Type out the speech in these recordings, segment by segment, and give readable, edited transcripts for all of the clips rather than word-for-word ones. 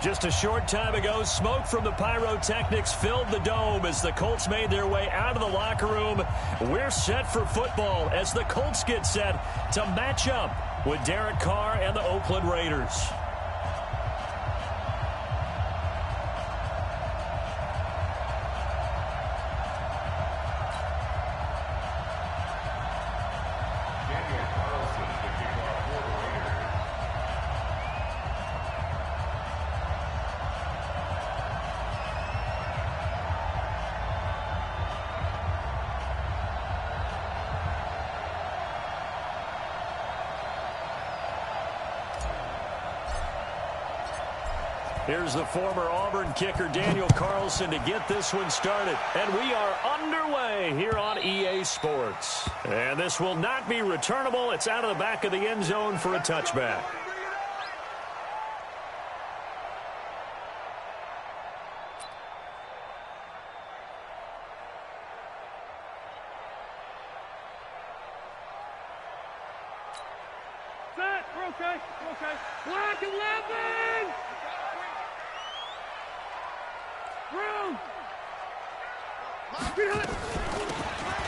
Just a short time ago, smoke from the pyrotechnics filled the dome as the Colts made their way out of the locker room. We're set for football as the Colts get set to match up with Derek Carr and the Oakland Raiders. Here's the former Auburn kicker Daniel Carlson to get this one started. And we are underway here on EA Sports. And this will not be returnable. It's out of the back of the end zone for a touchback. Set. We're okay. We're okay. Black 11! Room.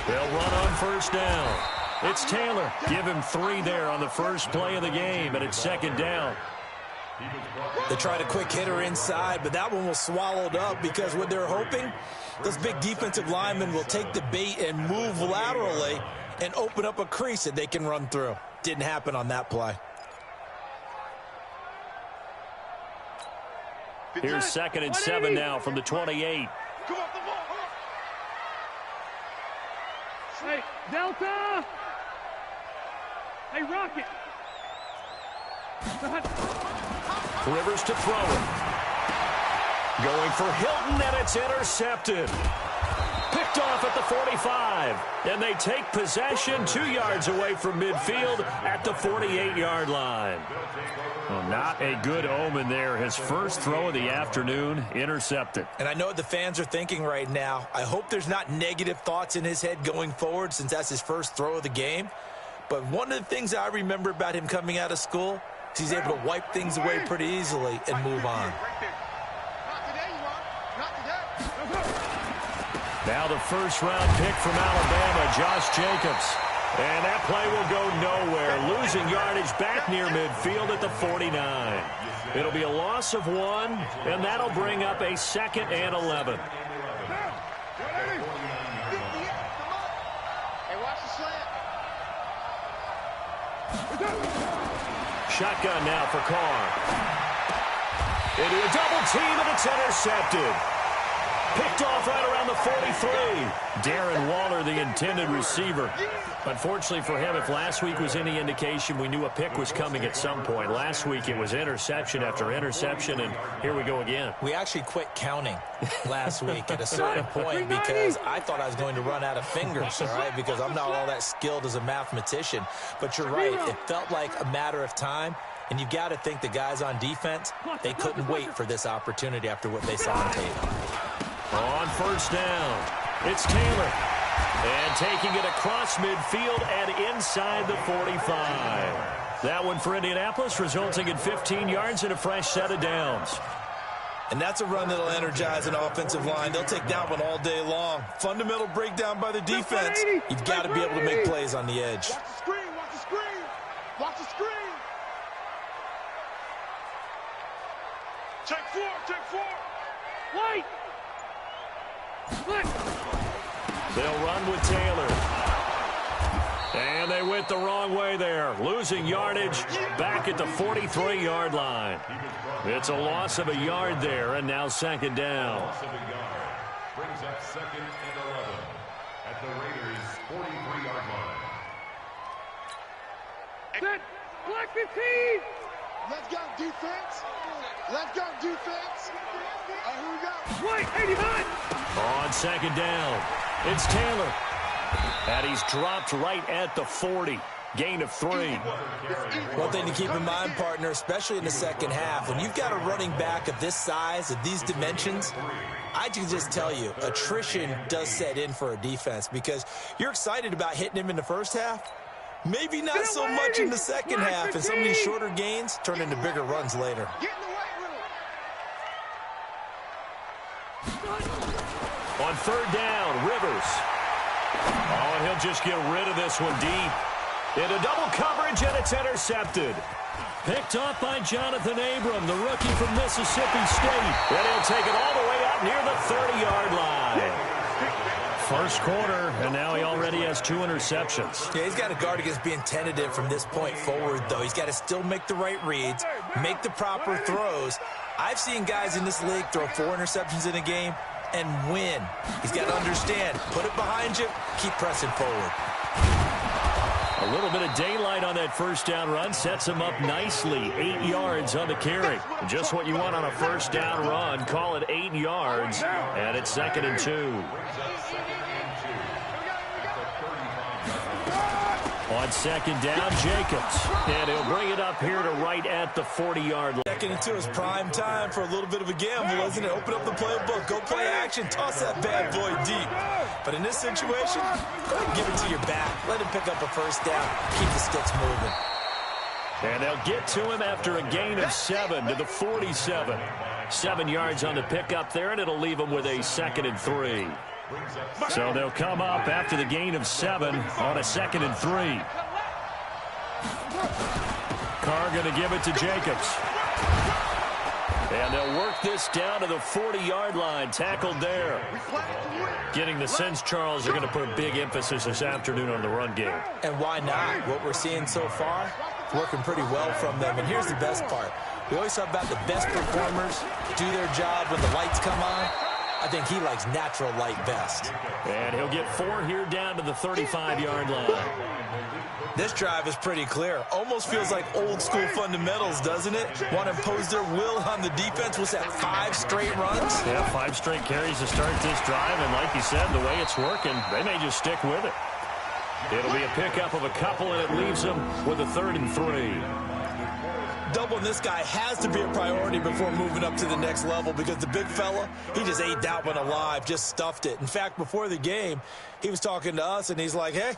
They'll run on first down. It's Taylor. Give him 3 there on the first play of the game, and it's second down. They tried a quick hitter inside, but that one was swallowed up because what they're hoping, those big defensive linemen will take the bait and move laterally and open up a crease that they can run through. Didn't happen on that play. Here's 2nd and 7 now from the 28. Hey, Delta! Hey, Rocket! Rivers to throw it. Going for Hilton, and it's intercepted. Picked off at the 45. And they take possession 2 yards away from midfield at the 48-yard line. Well, not a good omen there. His first throw of the afternoon, intercepted. And I know what the fans are thinking right now. I hope there's not negative thoughts in his head going forward since that's his first throw of the game. But one of the things I remember about him coming out of school is he's able to wipe things away pretty easily and move on. Now the first-round pick from Alabama, Josh Jacobs. And that play will go nowhere, losing yardage back near midfield at the 49. It'll be a loss of 1, and that'll bring up a 2nd and 11. Shotgun now for Carr. Into a double team, and it's intercepted. Picked off right around the 43. Darren Waller, the intended receiver. Unfortunately for him, if last week was any indication, we knew a pick was coming at some point. Last week it was interception after interception, and here we go again. We actually quit counting last week at a certain point because I thought I was going to run out of fingers, all right, because I'm not all that skilled as a mathematician. But you're right, it felt like a matter of time. And you've got to think the guys on defense, they couldn't wait for this opportunity after what they saw on tape. On first down, it's Taylor. And taking it across midfield and inside the 45. That one for Indianapolis, resulting in 15 yards and a fresh set of downs. And that's a run that'll energize an offensive line. They'll take that one all day long. Fundamental breakdown by the defense. You've got to be able to make plays on the edge. Watch the screen, watch the screen, watch the screen. Take 4, take 4. White! They'll run with Taylor. And they went the wrong way there. Losing yardage back at the 43-yard line. It's a loss of a yard there, and now second down. Brings up 2nd and 11 at the Raiders' 43-yard line. Set! Black 15! Let's go, defense. Let's go, defense. Here we go. White, 89! On second down, it's Taylor. And he's dropped right at the 40. Gain of 3. One thing to keep in mind, partner, especially in the second half, when you've got a running back of this size, of these dimensions, I can just tell you, attrition does set in for a defense because you're excited about hitting him in the first half. Maybe not so much in the second half, and some of these shorter gains turn into bigger runs later. Get in the weight room. On third down, Rivers. Oh, and he'll just get rid of this one deep. Into double coverage, and it's intercepted. Picked off by Jonathan Abram, the rookie from Mississippi State. And he'll take it all the way out near the 30-yard line. First quarter, and now he already has 2 interceptions. Yeah, he's got to guard against being tentative from this point forward, though. He's got to still make the right reads, make the proper throws. I've seen guys in this league throw 4 interceptions in a game and win. He's got to understand, put it behind you, keep pressing forward. A little bit of daylight on that first down run sets him up nicely. 8 yards on the carry. Just what you want on a first down run. Call it 8 yards, and it's 2nd and 2. On second down, Jacobs. And he'll bring it up here to right at the 40-yard line. 2nd and 2 is prime time for a little bit of a gamble, isn't it? Open up the playbook, go play action, toss that bad boy deep. But in this situation, go ahead and give it to your back. Let him pick up a first down. Keep the sticks moving. And they'll get to him after a gain of 7 to the 47. 7 yards on the pickup there, and it'll leave him with a 2nd and 3. So they'll come up after the gain of 7 on a 2nd and 3. Carr going to give it to Jacobs. And they'll work this down to the 40-yard line. Tackled there. Getting the sense, Charles, they're going to put a big emphasis this afternoon on the run game. And why not? What we're seeing so far, working pretty well from them. And here's the best part. We always talk about the best performers do their job when the lights come on. I think he likes natural light best. And he'll get 4 here down to the 35-yard line. This drive is pretty clear. Almost feels like old school fundamentals, doesn't it? Want to impose their will on the defense. What's that, 5 straight runs? Yeah, 5 straight carries to start this drive. And like you said, the way it's working, they may just stick with it. It'll be a pickup of a couple, and it leaves them with a 3rd and 3. Doubling this guy has to be a priority before moving up to the next level, because the big fella, he just ate that one alive, just stuffed it. In fact, before the game, he was talking to us, and he's like, hey,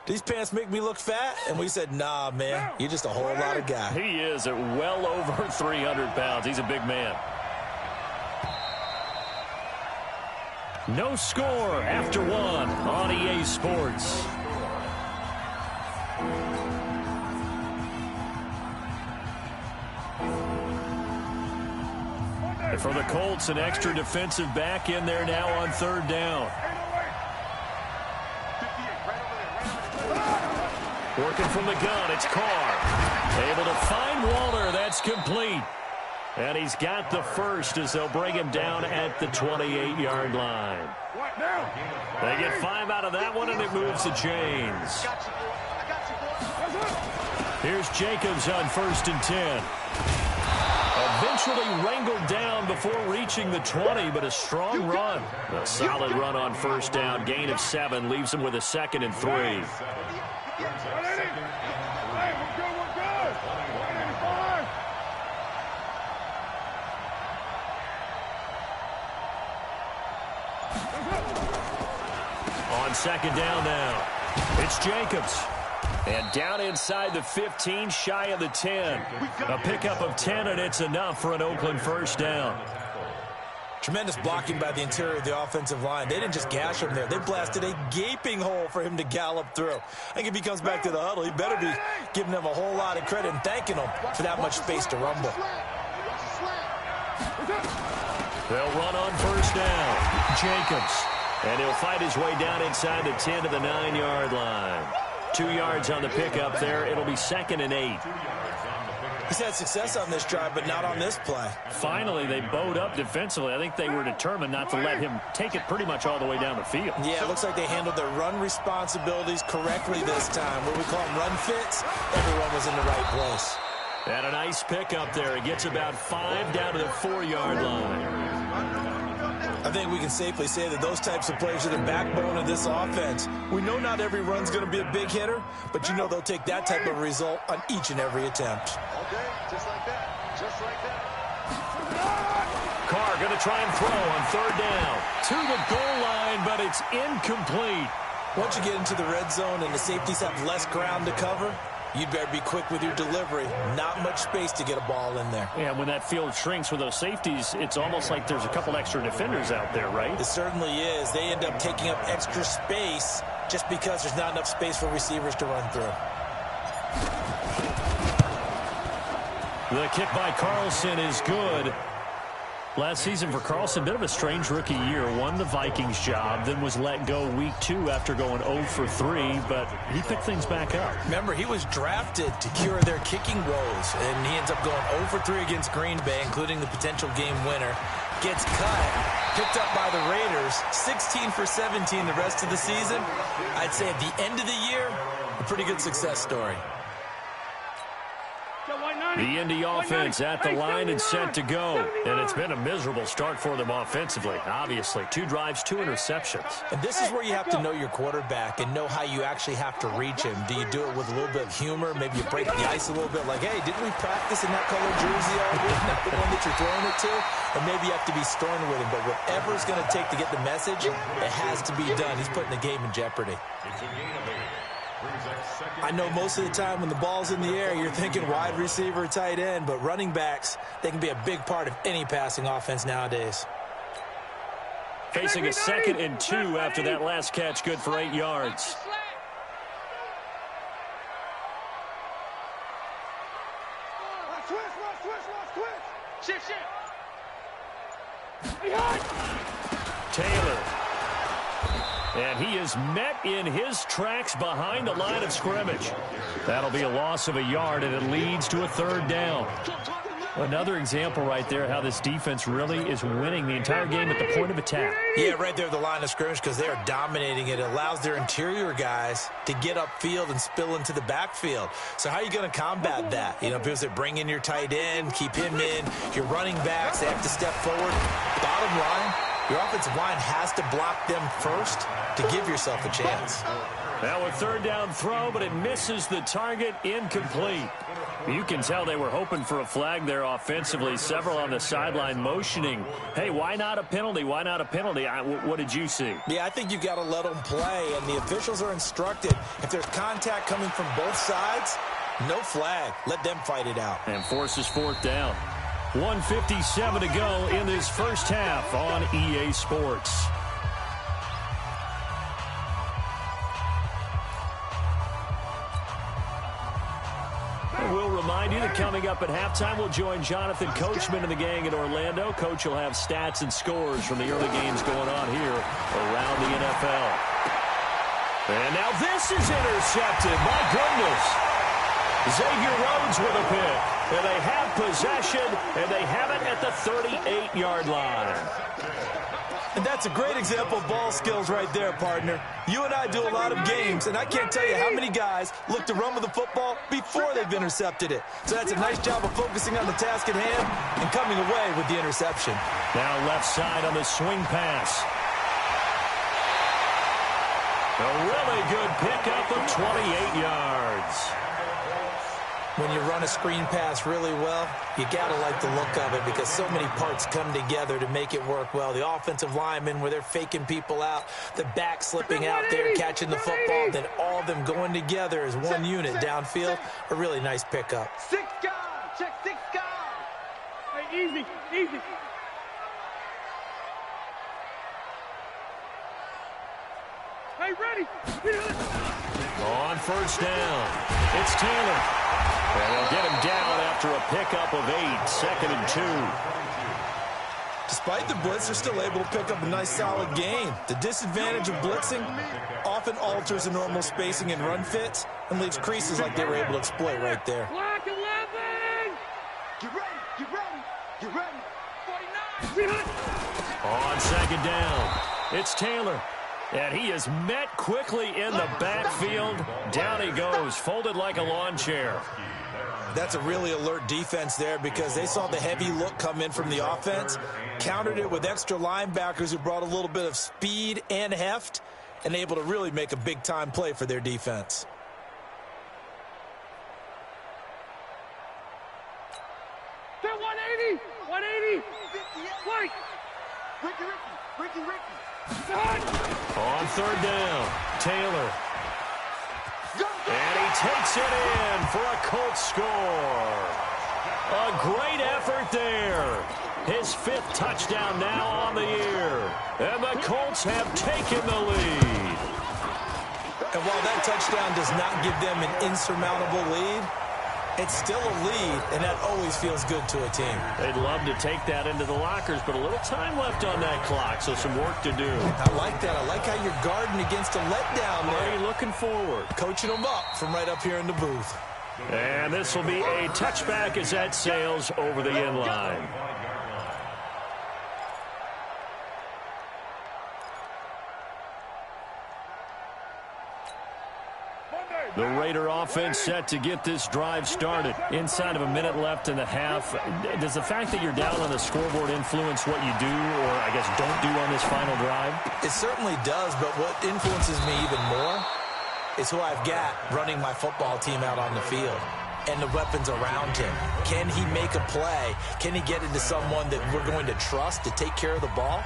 these pants make me look fat? And we said, nah, man, you're just a whole lot of guy. He is at well over 300 pounds. He's a big man. No score after 1 on EA Sports. And for the Colts, an extra defensive back in there now on 3rd down. Working from the gun, it's Carr. Able to find Waller. That's complete. And he's got the first as they'll bring him down at the 28-yard line. They get 5 out of that one, and it moves the chains. Here's Jacobs on 1st and 10. Eventually wrangled down before reaching the 20, but a strong run. A solid run on 1st down. Gain of 7 leaves him with a 2nd and 3. On 2nd down now, it's Jacobs. And down inside the 15, shy of the 10. A pickup of 10, and it's enough for an Oakland 1st down. Tremendous blocking by the interior of the offensive line. They didn't just gash him there. They blasted a gaping hole for him to gallop through. I think if he comes back to the huddle, he better be giving them a whole lot of credit and thanking them for that much space to rumble. They'll run on 1st down. Jacobs. And he'll fight his way down inside the 10 to the 9-yard line. 2 yards on the pickup there. It'll be 2nd and 8. He's had success on this drive, but not on this play. Finally, they bowed up defensively. I think they were determined not to let him take it pretty much all the way down the field. Yeah, it looks like they handled their run responsibilities correctly this time. What we call them run fits, everyone was in the right place. And a nice pickup there. It gets about 5 down to the 4-yard line. I think we can safely say that those types of plays are the backbone of this offense. We know not every run's going to be a big hitter, but you know they'll take that type of result on each and every attempt. Okay, just like that. Just like that. Carr going to try and throw on 3rd down. To the goal line, but it's incomplete. Once you get into the red zone and the safeties have less ground to cover, You'd better be quick with your delivery. Not much space to get a ball in there. Yeah, when that field shrinks with those safeties, it's almost like there's a couple extra defenders out there, right? It certainly is. They end up taking up extra space just because there's not enough space for receivers to run through. The kick by Carlson is good. Last season for Carlson, bit of a strange rookie year. Won the Vikings job, then was let go week 2 after going 0 for 3, but he picked things back up. Remember, he was drafted to cure their kicking woes, and he ends up going 0 for 3 against Green Bay, including the potential game winner. Gets cut, picked up by the Raiders, 16 for 17 the rest of the season. I'd say at the end of the year, a pretty good success story. The Indy offense at the line and set to go. And it's been a miserable start for them offensively, obviously. 2 drives, 2 interceptions. And this is where you have to know your quarterback and know how you actually have to reach him. Do you do it with a little bit of humor? Maybe you break the ice a little bit like, hey, didn't we practice in that color jersey all week? Not the one that you're throwing it to? Or maybe you have to be stern with him. But whatever it's going to take to get the message, it has to be done. He's putting the game in jeopardy. I know most of the time when the ball's in the air, you're thinking wide receiver, tight end, but running backs, they can be a big part of any passing offense nowadays. Facing a 2nd and 2 after that last catch, good for 8 yards. Taylor. And he is met in his tracks behind the line of scrimmage. That'll be a loss of a yard, and it leads to a 3rd down. Another example right there how this defense really is winning the entire game at the point of attack. Yeah, right there at the line of scrimmage because they are dominating it. It allows their interior guys to get upfield and spill into the backfield. So how are you going to combat that? You know, people that bring in your tight end, keep him in. Your running backs, they have to step forward. Bottom line, your offensive line has to block them first to give yourself a chance. Now a 3rd down throw, but it misses the target, incomplete. You can tell they were hoping for a flag there offensively. Several on the sideline motioning, hey, why not a penalty? Why not a penalty? What did you see? Yeah, I think you've got to let them play, and the officials are instructed. If there's contact coming from both sides, no flag. Let them fight it out. And forces 4th down. 1:57 to go in this first half on EA Sports. We'll remind you that coming up at halftime, we'll join Jonathan Coachman and the gang in Orlando. Coach will have stats and scores from the early games going on here around the NFL. And now this is intercepted. My goodness. Xavier Rhodes with a pick. And they have possession, and they have it at the 38-yard line. And that's a great example of ball skills right there, partner. You and I do a lot of games, and I can't tell you how many guys look to run with the football before they've intercepted it. So that's a nice job of focusing on the task at hand and coming away with the interception. Now left side on the swing pass. A really good pickup of 28 yards. When you run a screen pass really well, you got to like the look of it because so many parts come together to make it work well. The offensive linemen, where they're faking people out, the back slipping out there, catching the football, then all of them going together as one unit downfield, a really nice pickup. 6 guys, check 6 guys. Hey, easy, easy. Hey, ready. On 1st down, it's Taylor. And they'll get him down after a pickup of 8, 2nd and 2. Despite the blitz, they're still able to pick up a nice solid gain. The disadvantage of blitzing often alters the normal spacing and run fits and leaves creases like they were able to exploit right there. Black 11. Get ready, get ready, get ready. 49. On 2nd down, it's Taylor. And he is met quickly in the backfield. Down he goes, folded like a lawn chair. That's a really alert defense there because they saw the heavy look come in from the offense, countered it with extra linebackers who brought a little bit of speed and heft, and able to really make a big-time play for their defense. They're 180. 180. White. Ricky. On 3rd down, Taylor. And he he takes it in for a Colts score. A great effort there. His 5th touchdown now on the year. And the Colts have taken the lead. And while that touchdown does not give them an insurmountable lead, it's still a lead, and that always feels good to a team. They'd love to take that into the lockers, but a little time left on that clock, so some work to do. I like that. I like how you're guarding against a letdown there. Already looking forward. Coaching them up from right up here in the booth. And this will be a touchback as that sails over the end line. The Raider offense set to get this drive started. Inside of a minute left in the half. Does the fact that you're down on the scoreboard influence what you do, or I guess don't do on this final drive? It certainly does, but what influences me even more is who I've got running my football team out on the field and the weapons around him. Can he make a play? Can he get into someone that we're going to trust to take care of the ball?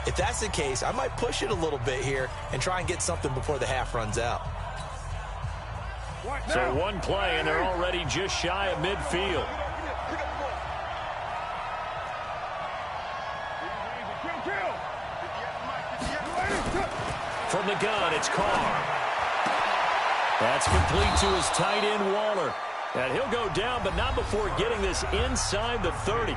If that's the case, I might push it a little bit here and try and get something before the half runs out. So one play, and they're already just shy of midfield. From the gun, it's Carr. That's complete to his tight end, Waller. And he'll go down, but not before getting this inside the 30.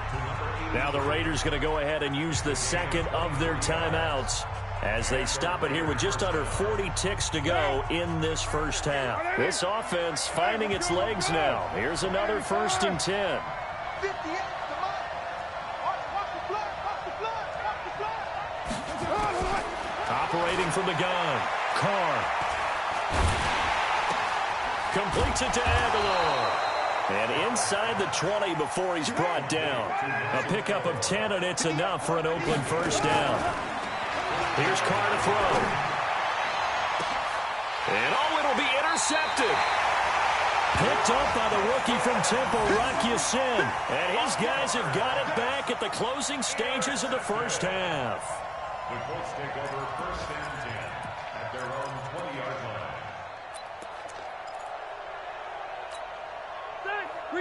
Now the Raiders going to go ahead and use the second of their timeouts as they stop it here with just under 40 ticks to go in this first half. This offense finding its legs now. Here's another 1st and 10. Operating from the gun, Carr. Completes it to Aguilar. And inside the 20 before he's brought down. A pickup of 10, and it's enough for an Oakland first down. Here's Carr to throw. And it'll be intercepted. Picked up by the rookie from Temple, Rock Ya-Sin. And his guys have got it back at the closing stages of the first half. The Colts take over 1st and 10 at their own 20-yard line.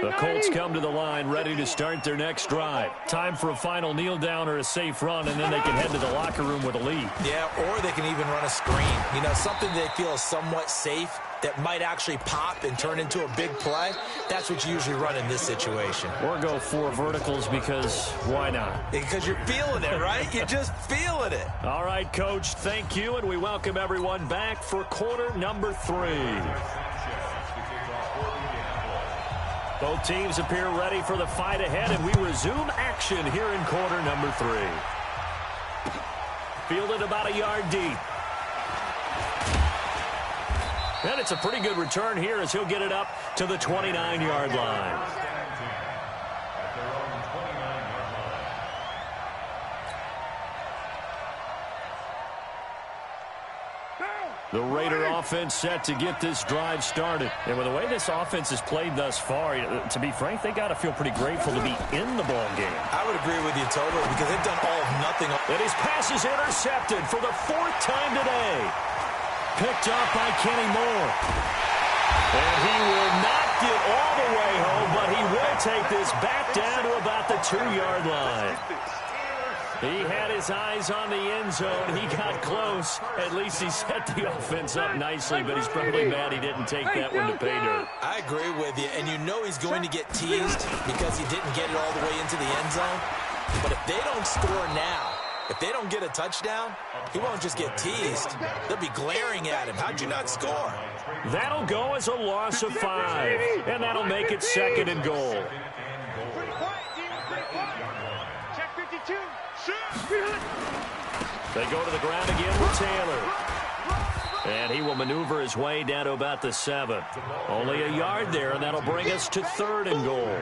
The Colts come to the line ready to start their next drive. Time for a final kneel down or a safe run, and then they can head to the locker room with a lead. Yeah, or they can even run a screen. You know, something they feel is somewhat safe that might actually pop and turn into a big play. That's what you usually run in this situation. Or go 4 verticals because why not? Because you're feeling it, right? You're just feeling it. All right, Coach, thank you, and we welcome everyone back for quarter number 3. Both teams appear ready for the fight ahead, and we resume action here in quarter number 3. Fielded about a yard deep. And it's a pretty good return here as he'll get it up to the 29-yard line. The Raider offense set to get this drive started. And with the way this offense has played thus far, to be frank, they got to feel pretty grateful to be in the ball game. I would agree with you totally because they've done all of nothing. And his pass is intercepted for the 4th time today. Picked off by Kenny Moore. And he will not get all the way home, but he will take this back down to about the 2-yard line. He had his eyes on the end zone. He got close. At least he set the offense up nicely, but he's probably mad he didn't take that one to pay dirt. I agree with you, and you know he's going to get teased because he didn't get it all the way into the end zone. But if they don't score now, if they don't get a touchdown, he won't just get teased. They'll be glaring at him. How'd you not score? That'll go as a loss of 5, and that'll make it 2nd and goal. Check 52. They go to the ground again with Taylor. And he will maneuver his way down to about the 7. Only a yard there, and that'll bring us to 3rd and goal.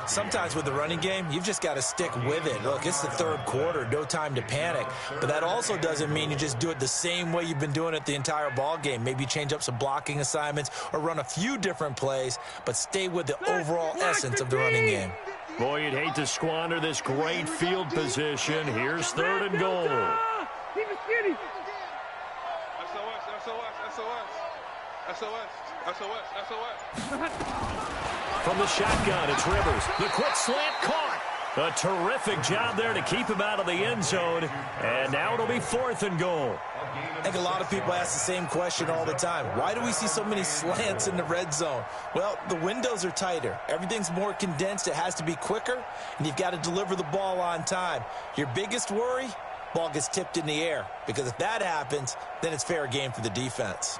Sometimes with the running game, you've just got to stick with it. Look, it's the 3rd quarter, no time to panic. But that also doesn't mean you just do it the same way you've been doing it the entire ball game. Maybe change up some blocking assignments or run a few different plays, but stay with the overall essence of the running game. Boy, you'd hate to squander this great field position. Here's 3rd and goal. Keep it skinny. SOS, SOS, SOS. SOS. From the shotgun, it's Rivers. The quick slant caught. A terrific job there to keep him out of the end zone. And now it'll be 4th and goal. I think a lot of people ask the same question all the time. Why do we see so many slants in the red zone? Well, the windows are tighter. Everything's more condensed. It has to be quicker, and you've got to deliver the ball on time. Your biggest worry, ball gets tipped in the air. Because if that happens, then it's fair game for the defense.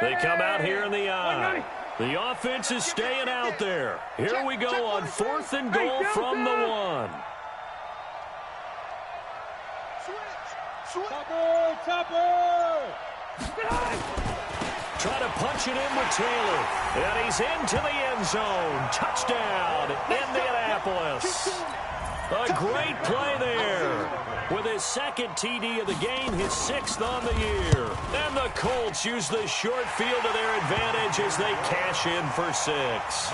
They come out here in the eye. The offense is staying out there. Here we go on 4th and goal from the 1. Try to punch it in with Taylor. And he's into the end zone. Touchdown, Indianapolis. A great play there. With his 2nd TD of the game, his 6th on the year. And the Colts use the short field to their advantage as they cash in for 6.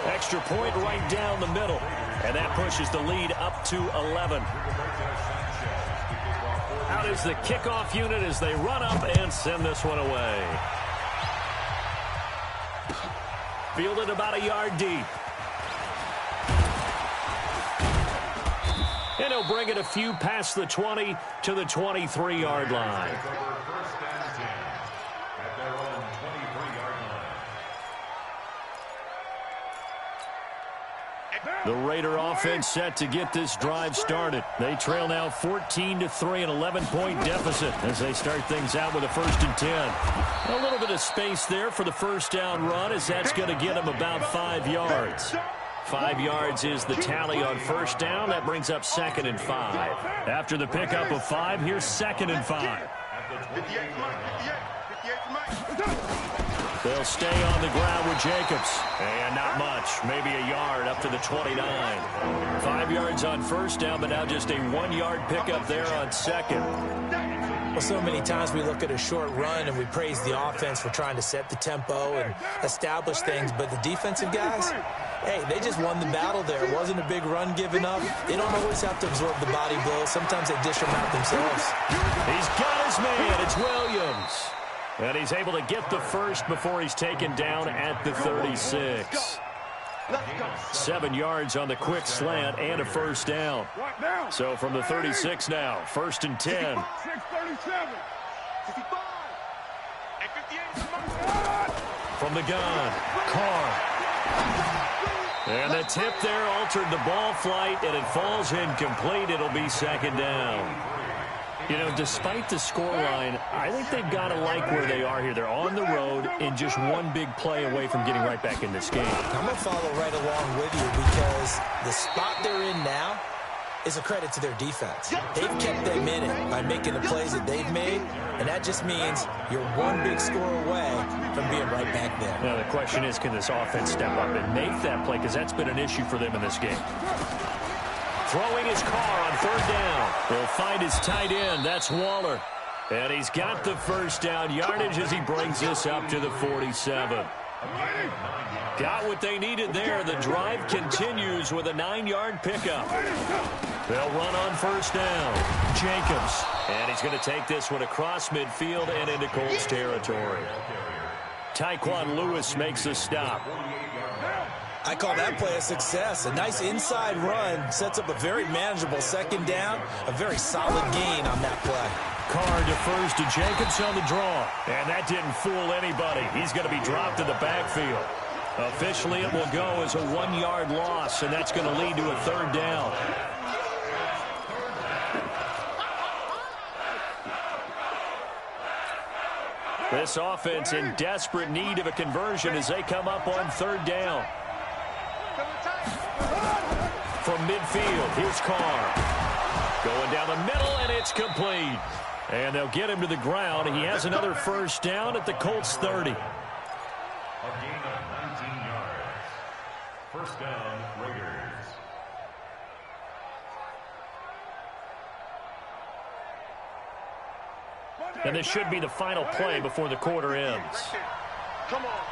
Extra point right down the middle. And that pushes the lead up to 11. Out is the kickoff unit as they run up and send this one away. Fielded about a yard deep. And he'll bring it a few past the 20 to the 23-yard line. The Raider offense set to get this drive started. They trail now 14-3, an 11-point deficit as they start things out with a 1st and 10. A little bit of space there for the first down run as that's going to get them about 5 yards. 5 yards is the tally on 1st down. That brings up 2nd and 5. After the pickup of 5, here's 2nd and 5. They'll stay on the ground with Jacobs. And not much. Maybe a yard up to the 29. 5 yards on 1st down, but now just a 1-yard pickup there on 2nd. Well, so many times we look at a short run and we praise the offense for trying to set the tempo and establish things, but the defensive guys, hey, they just won the battle there. It wasn't a big run given up. They don't always have to absorb the body blows. Sometimes they dish them out themselves. He's got his man. It's Williams. And he's able to get the 1st before he's taken down at the 36. 7 yards on the quick slant and a 1st down. So from the 36 now, 1st and 10. From the gun, Carr. And the tip there altered the ball flight, and it falls incomplete. It'll be 2nd down. You know, despite the scoreline, I think they've got to like where they are here. They're on the road and just one big play away from getting right back in this game. I'm going to follow right along with you because the spot they're in now is a credit to their defense. They've kept them in it by making the plays that they've made, and that just means you're one big score away from being right back there. Now, the question is, can this offense step up and make that play? Because that's been an issue for them in this game. Throwing his Carr on 3rd down. He'll find his tight end. That's Waller. And he's got the 1st down yardage as he brings this up to the 47. Got what they needed there. The drive continues with a 9-yard pickup. They'll run on 1st down. Jacobs. And he's going to take this one across midfield and into Colts territory. Tyquan Lewis makes a stop. I call that play a success. A nice inside run sets up a very manageable 2nd down. A very solid gain on that play. Carr defers to Jacobs on the draw. And that didn't fool anybody. He's going to be dropped in the backfield. Officially, it will go as a 1-yard loss, and that's going to lead to a 3rd down. This offense in desperate need of a conversion as they come up on 3rd down. From midfield, here's Carr. Going down the middle, and it's complete. And they'll get him to the ground. He has another 1st down at the Colts 30. A gain of 19 yards. 1st down, Raiders. And this should be the final play before the quarter ends. Come on.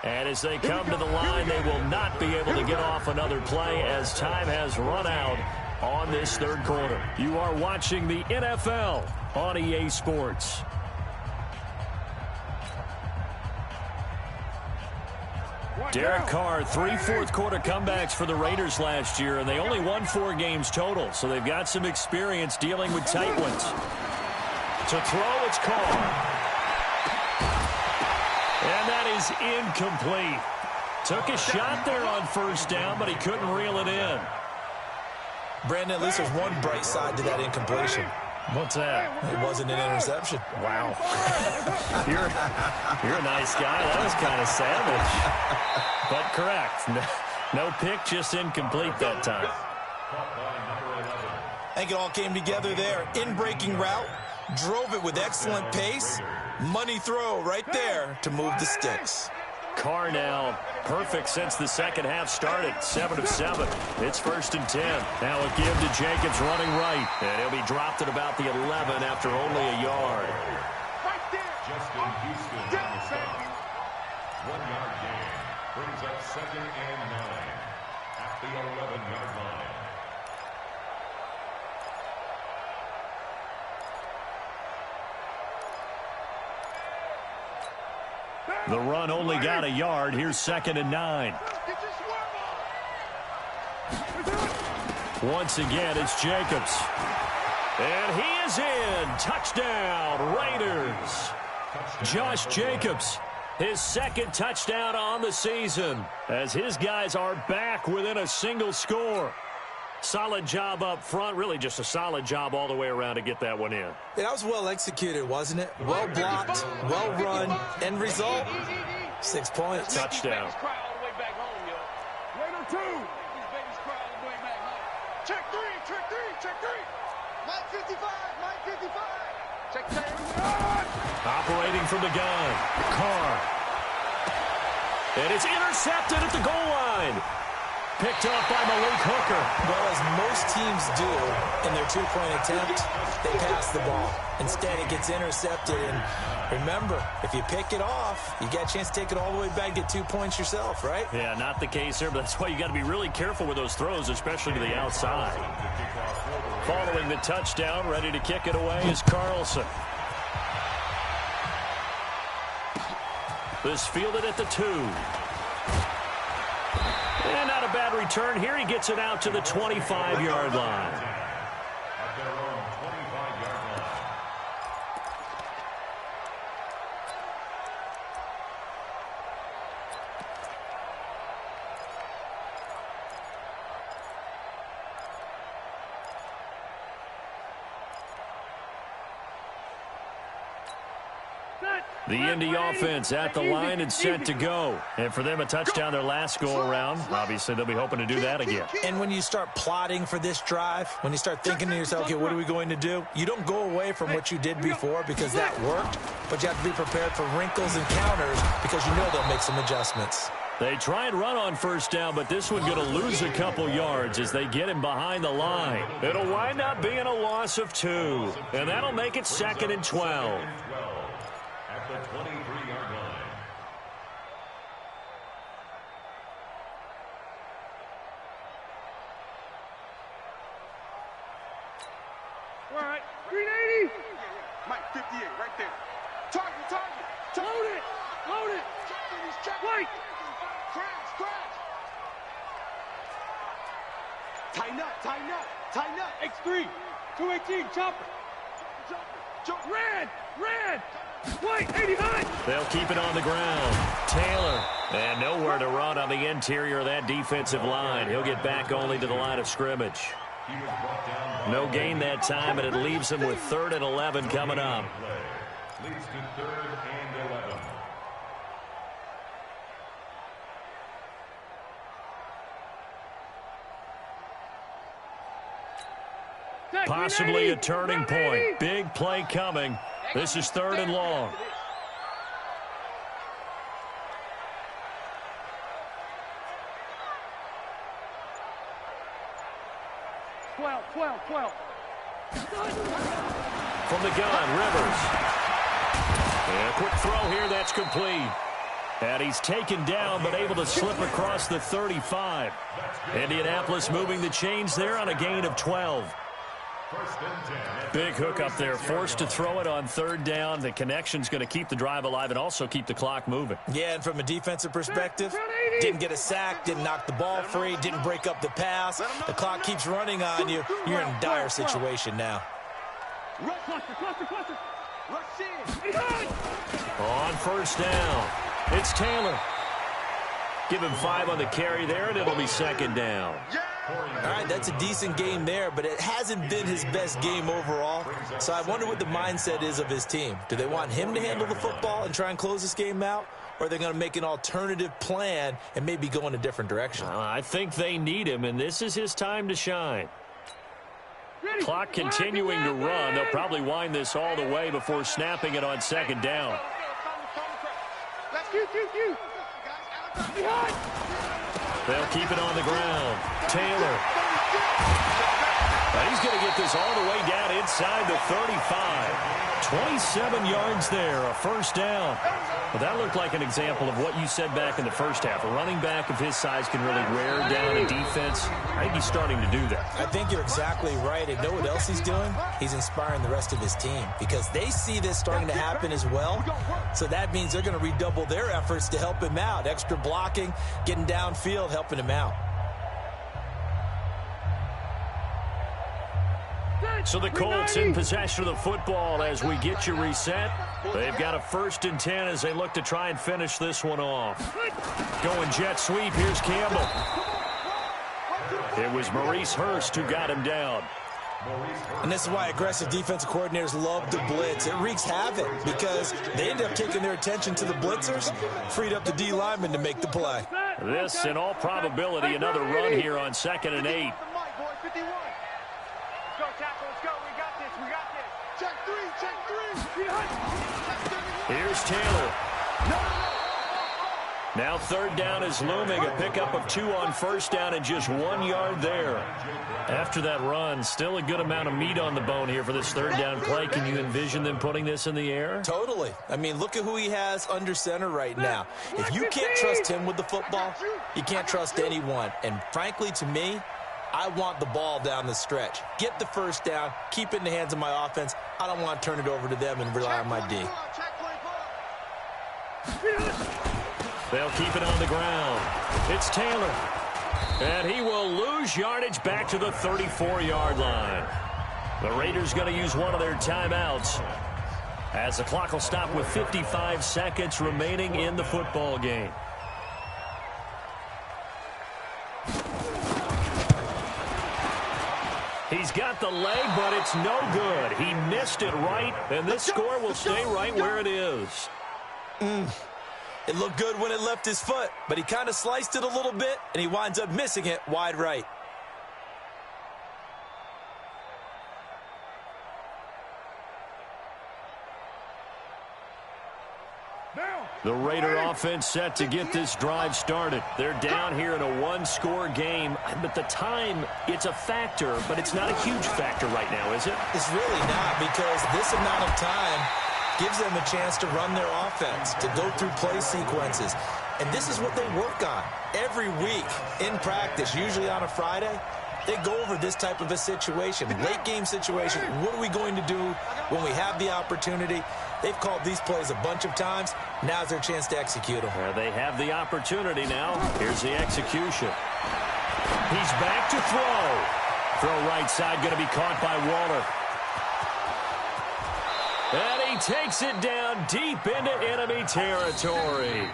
And as they come to the line, they will not be able to get off another play as time has run out on this third quarter. You are watching the NFL on EA Sports. Derek Carr, 3 fourth-quarter comebacks for the Raiders last year, and they only won 4 games total, so they've got some experience dealing with tight ones. To throw, it's Carr. And that is incomplete. Took a shot there on first down, but he couldn't reel it in. Brandon, at least there's one bright side to that incompletion. What's that? It wasn't an interception. Wow. You're a nice guy. That was kind of savage. But correct. No pick, just incomplete that time. I think it all came together there. In-breaking route. Drove it with excellent pace. Money throw right there to move the sticks. Carr now perfect since the second half started. 7 of 7. It's 1st and 10. Now a give to Jacobs running right. And he'll be dropped at about the 11 after only a yard. Justin Houston on the stop. 1-yard gain. Brings up 2nd and 9 at the 11-yard line. The run only got a yard. Here's 2nd and 9. Once again, it's Jacobs. And he is in. Touchdown, Raiders. Josh Jacobs, his 2nd touchdown on the season, as his guys are back within a single score. Solid job up front. Really just a solid job all the way around to get that one in. Yeah, that was well executed, wasn't it? Well blocked, well run. End result, 6 points. Touchdown. Check three. Mike 55. Check 10. Operating from the gun. Carr. And it's intercepted at the goal line. Picked off by Malik Hooker. Well, as most teams do in their 2-point attempt, they pass the ball. Instead, it gets intercepted. And remember, if you pick it off, you got a chance to take it all the way back, get 2 points yourself, right? Yeah, not the case here, but that's why you got to be really careful with those throws, especially to the outside. Following the touchdown, ready to kick it away is Carlson. This fielded at the 2. And not a bad return here. He gets it out to the 25-yard line. At their own 25-yard The Indy offense at the line and set to go. And for them, a touchdown their last go-around. Obviously, they'll be hoping to do that again. And when you start plotting for this drive, when you start thinking to yourself, okay, what are we going to do? You don't go away from what you did before because that worked, but you have to be prepared for wrinkles and counters because you know they'll make some adjustments. They try and run on first down, but this one going to lose a couple yards as they get him behind the line. It'll wind up being a loss of 2, and that'll make it 2nd and 12. at the 23-yard line. All right, 380. Mike 58, right there. Target. Load it. Wait. Crash. Tighten up. X3, 218, chopper. Red. Wait, 89. They'll keep it on the ground. Taylor. And nowhere to run on the interior of that defensive line. He'll get back only to the line of scrimmage. No gain that time, and it leaves him with 3rd and 11 coming up. Leads to 3rd and 11. Possibly a turning point. Big play coming. This is 3rd and long. Twelve. From the gun, Rivers. And a quick throw here, that's complete. And he's taken down, but able to slip across the 35. Indianapolis moving the chains there on a gain of 12. Big hook up there, forced to throw it on third down. The connection's going to keep the drive alive and also keep the clock moving. Yeah, and from a defensive perspective, didn't get a sack, didn't knock the ball free, didn't break up the pass. The clock keeps running on you. You're in a dire situation now. On first down, it's Taylor. Give him 5 on the carry there, and it'll be second down. All right, that's a decent game there, but it hasn't been his best game overall. So I wonder what the mindset is of his team. Do they want him to handle the football and try and close this game out? Or are they going to make an alternative plan and maybe go in a different direction? I think they need him, and this is his time to shine. Clock continuing to run. They'll probably wind this all the way before snapping it on second down. They'll keep it on the ground. Taylor. And he's going to get this all the way down inside the 35. 27 yards there, a first down. Well, that looked like an example of what you said back in the first half. A running back of his size can really wear down a defense. I think he's starting to do that. I think you're exactly right. And know what else he's doing? He's inspiring the rest of his team because they see this starting to happen as well. So that means they're going to redouble their efforts to help him out. Extra blocking, getting downfield, helping him out. So the Colts in possession of the football as we get you reset. They've got a 1st and 10 as they look to try and finish this one off. Going jet sweep. Here's Campbell. It was Maurice Hurst who got him down. And this is why aggressive defensive coordinators love to blitz. It wreaks havoc because they end up taking their attention to the blitzers, freed up the D lineman to make the play. This, in all probability, another run here on 2nd and 8. Here's Taylor. Now 3rd down is looming. A pickup of 2 on first down and just 1 yard there. After that run, still a good amount of meat on the bone here for this 3rd down play. Can you envision them putting this in the air? Totally. I mean, look at who he has under center right now. If you can't trust him with the football, you can't trust anyone. And frankly, to me, I want the ball down the stretch. Get the first down, keep it in the hands of my offense. I don't want to turn it over to them and rely on my D. They'll keep it on the ground. It's Taylor. And he will lose yardage back to the 34-yard line. The Raiders going to use one of their timeouts as the clock will stop with 55 seconds remaining in the football game. He's got the leg, but it's no good. He missed it right, and this score will stay right where it is. It looked good when it left his foot, but he kind of sliced it a little bit, and he winds up missing it wide right. The Raider offense set to get this drive started. They're down here in a 1-score game, but the time, it's a factor, but it's not a huge factor right now, is it? It's really not, because this amount of time gives them a chance to run their offense, to go through play sequences. And this is what they work on every week in practice, usually on a Friday. They go over this type of a situation, late game situation. What are we going to do when we have the opportunity? They've called these plays a bunch of times. Now's their chance to execute them. They have the opportunity now. Here's the execution. He's back to throw. Throw right side, going to be caught by Waller. And he takes it down deep into enemy territory.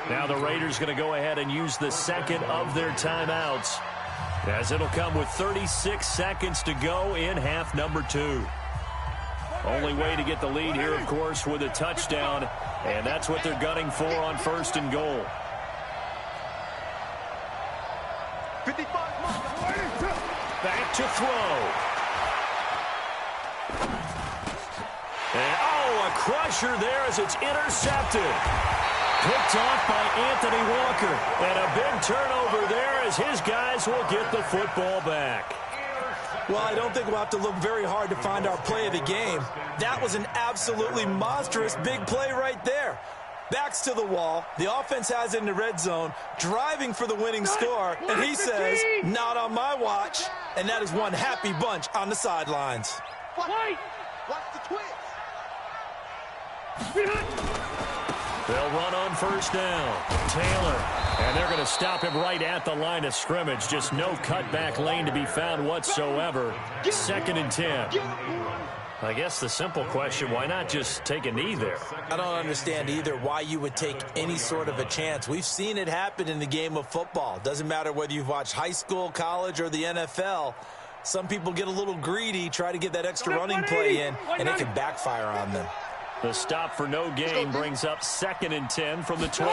Now the Raiders going to go ahead and use the second of their timeouts, as it'll come with 36 seconds to go in half number 2. Only way to get the lead here, of course, with a touchdown, and that's what they're gunning for on 1st and goal. Back to throw. And, a crusher there as it's intercepted. Picked off by Anthony Walker. And a big turnover there as his guys will get the football back. Well, I don't think we'll have to look very hard to find our play of the game. That was an absolutely monstrous big play right there. Backs to the wall. The offense has it in the red zone, driving for the winning score. And he says, not on my watch. And that is one happy bunch on the sidelines. White. Watch the twist. They'll run on first down. Taylor. And they're going to stop him right at the line of scrimmage. Just no cutback lane to be found whatsoever. 2nd and 10. I guess the simple question, why not just take a knee there? I don't understand either why you would take any sort of a chance. We've seen it happen in the game of football. Doesn't matter whether you've watched high school, college, or the NFL. Some people get a little greedy, try to get that extra running play in, and it can backfire on them. The stop for no gain brings up 2nd and 10 from the 20.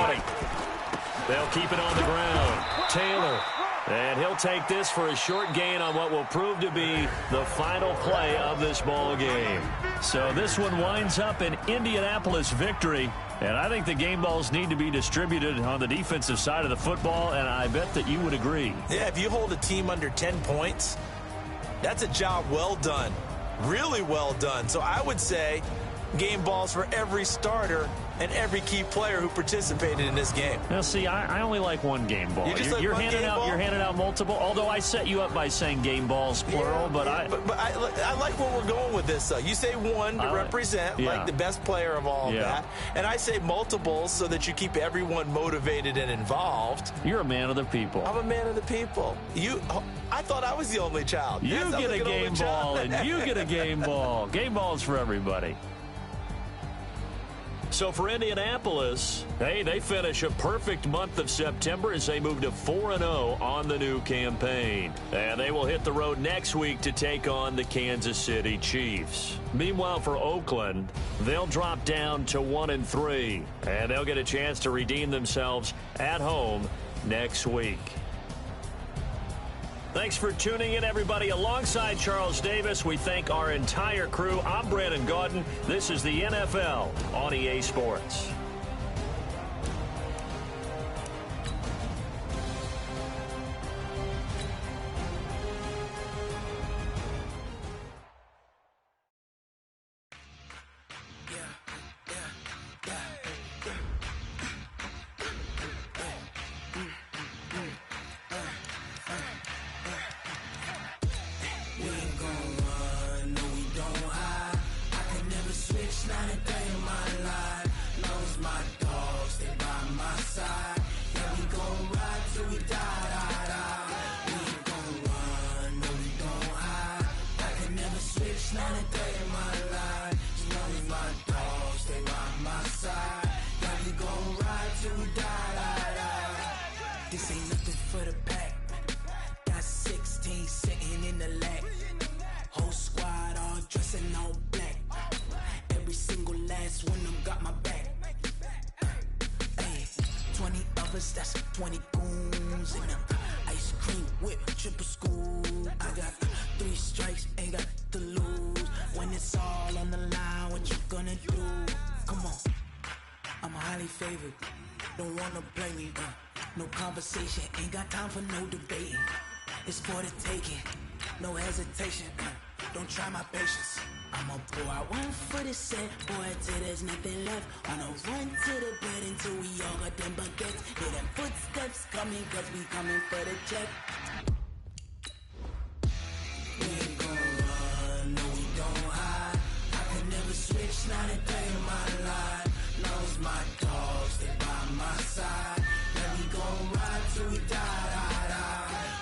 They'll keep it on the ground. Taylor. And he'll take this for a short gain on what will prove to be the final play of this ball game. So this one winds up an Indianapolis victory. And I think the game balls need to be distributed on the defensive side of the football, and I bet that you would agree. Yeah, if you hold a team under 10 points, that's a job well done. Really well done. So I would say game balls for every starter and every key player who participated in this game. Now, see, I only like one game ball. You're handing out multiple. Although I set you up by saying game balls plural, but I like where we're going with this. You say one to represent like the best player of all of that, and I say multiples so that you keep everyone motivated and involved. You're a man of the people. I'm a man of the people. I thought I was the only child. You get a game ball, and you get a game ball. Game balls for everybody. So for Indianapolis, hey, they finish a perfect month of September as they move to 4-0 on the new campaign. And they will hit the road next week to take on the Kansas City Chiefs. Meanwhile, for Oakland, they'll drop down to 1-3, and they'll get a chance to redeem themselves at home next week. Thanks for tuning in, everybody. Alongside Charles Davis, we thank our entire crew. I'm Brandon Gaudin. This is the NFL on EA Sports. This ain't nothing for the pack. Got 16 sitting in the lag. Whole squad all dressing all black. Every single last one of them got my back. Hey, 20 of us, that's 20 goons in them. Ice cream whip, triple school. I got 3 strikes, ain't got to lose. When it's all on the line, what you gonna do? Come on, I'm highly favored. Don't wanna play me, no conversation, ain't got time for no debating. It's for the taking, no hesitation. Don't try my patience. I'ma pour out one for the set, boy, till there's nothing left. Wanna run to the bed until we all got them buckets. Hear them footsteps coming, cause we coming for the check. We ain't gon' run, no we don't hide. I can never switch, not a day in my life. Knows my dogs, they by my side. Yeah, we gon' ride till we die.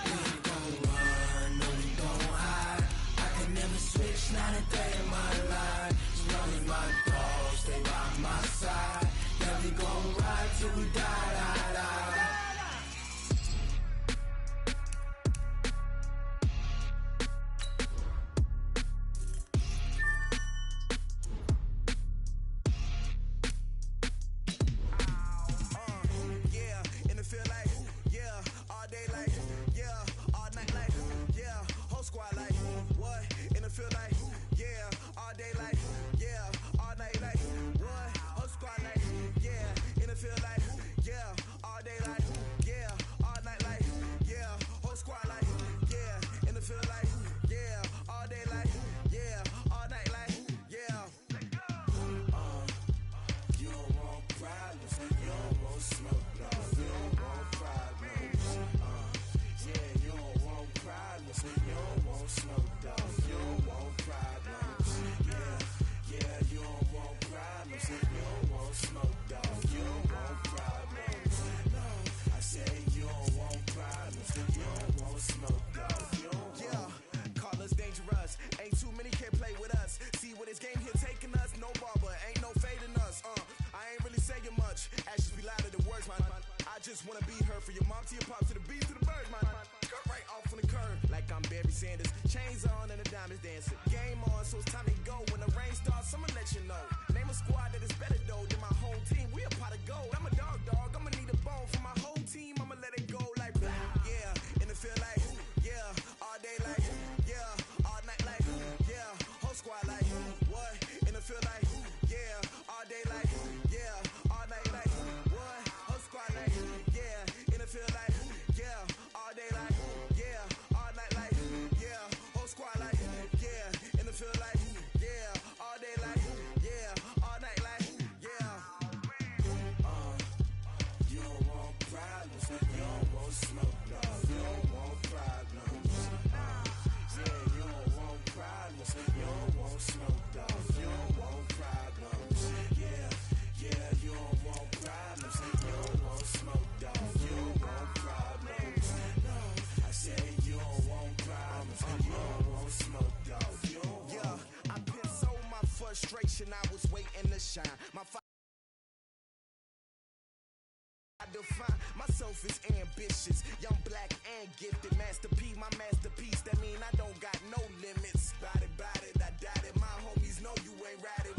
We ain't gon' run, no we don't hide. I can never switch, not a day in my life. As long as my dogs, they by my side. Yeah, we gon' ride till we die. just wanna be her. For your mom to your pops to the beast to the bird, man. Cut right off on the curb, like I'm Barry Sanders. Chains on and the diamonds dancing. Game on, so it's time to go. When the rain starts, I'ma let you know. Name a squad that is better though than my whole team. We a pot of gold. I'm a dog. I'ma need a bone for my whole team. I'ma let it go like, yeah. And it feel like, yeah. All day like, yeah. All night like, yeah. Whole squad like, what? And it feel like, yeah. All day like, yeah. All night like, what? Whole squad like, yeah. And it feel like, yeah. All day like, yeah. All night like, yeah. Whole squad like, yeah. And it feel like, yeah. All day like, yeah. All night like, yeah. You don't want problems, you don't want smoke, no. You don't want problems. Yeah, you don't want problems, you don't want smoke, dog. You don't want problems. Yeah, you don't want problems, you don't want smoke, dog. You don't want problems. No, I said you don't want problems, you don't want smoke, dog. You don't want. Yeah, I put so my frustration, I was waiting to shine. I define myself as ambitious, young, black, and gifted. Masterpiece, my masterpiece. That mean I don't got no limits. Bout it, I doubt it. My homies know you ain't ride it.